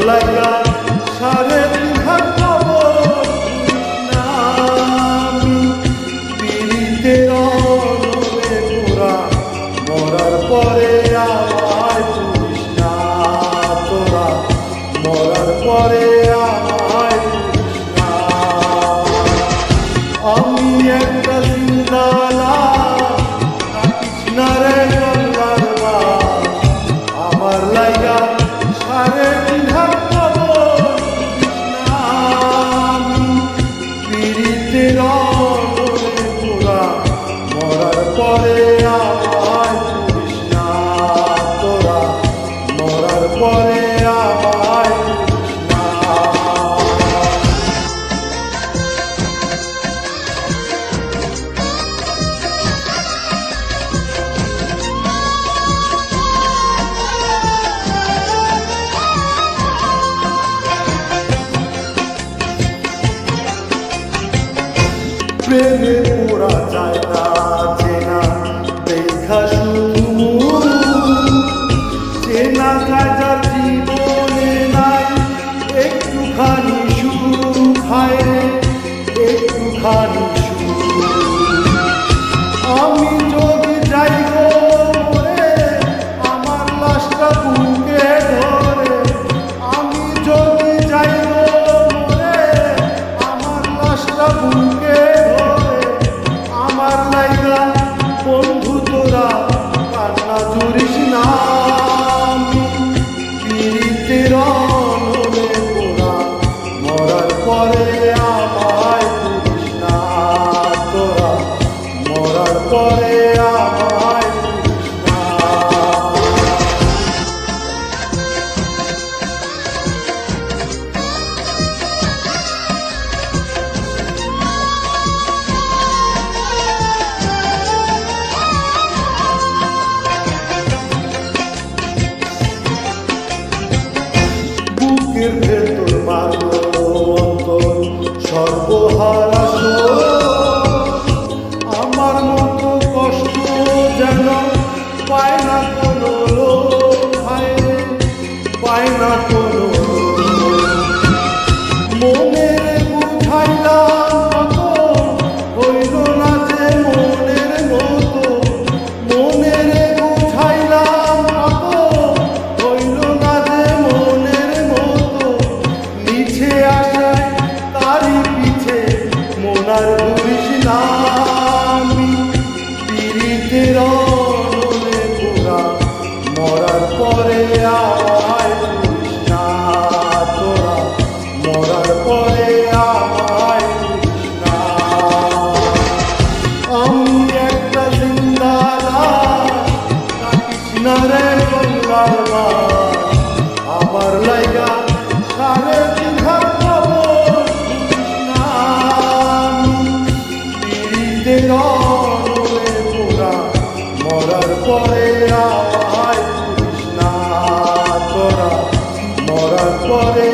লাইগা সাড়ে তিন হাত কবর না আমি পীড়িতের অনলে পোড়া মরার পরে আমায় পুরিস না তোরা মরার পরে আমায় পুরিস না আমি একটা জিন্দা লাশ কাটিস না রে গঙ্গার মাছ আমার লাইগা সাড়ে তিন হাত কবর পুরিস না আমি পীড়িতের অনলে পোড়া মরার পরে আমায় পুরিস না তোরা মরার পরে আমায় পুরিস না প্রেমে পোড়া যায় না চেনা দেখা শুধু চেনা কাজার জীবনে নাই একটুখানি সুখ হায় রে একটুখানি সুখ আমি যদি যাই গো মরে আমার লাশটা বুকে ধরে আমি যদি যাই গো মরে আমার লাশটা বুকে আমার লাইগা বন্ধু তোরা কান্না জুড়িস না আমি পীড়িতের অনলে পোড়া মরার পরে আমায় পুরিস না তোরা মরার পরে আমায় পুরিস না বুকের ভেতর মারলো অন্তর সর্বহারা আমার মতো কষ্ট যেন পায় না কোনো লোক হায় পায় না কোনো মনের বুঝাইলাম কত হইল না যে মনের মতো মনের বুঝাইলাম কত হইল না যে মনের মতো নিচে আসায় তারি পিছে মোনার ধরিস না আমি পীড়িতের অনলে পোড়া মরার পরে আমায় পুরিস না তোরা মরার পরে আমায় পুরিস না আমি একটা জিন্দা লাশ কাটিস না রে গঙ্গার মাছ আমার লাইগা সাড়ে তিন হাত কবর পুরিস না আমি পীড়িতের অনলে পোড়া মরার পরে আমায় পুরিস না তোরা মরার পরে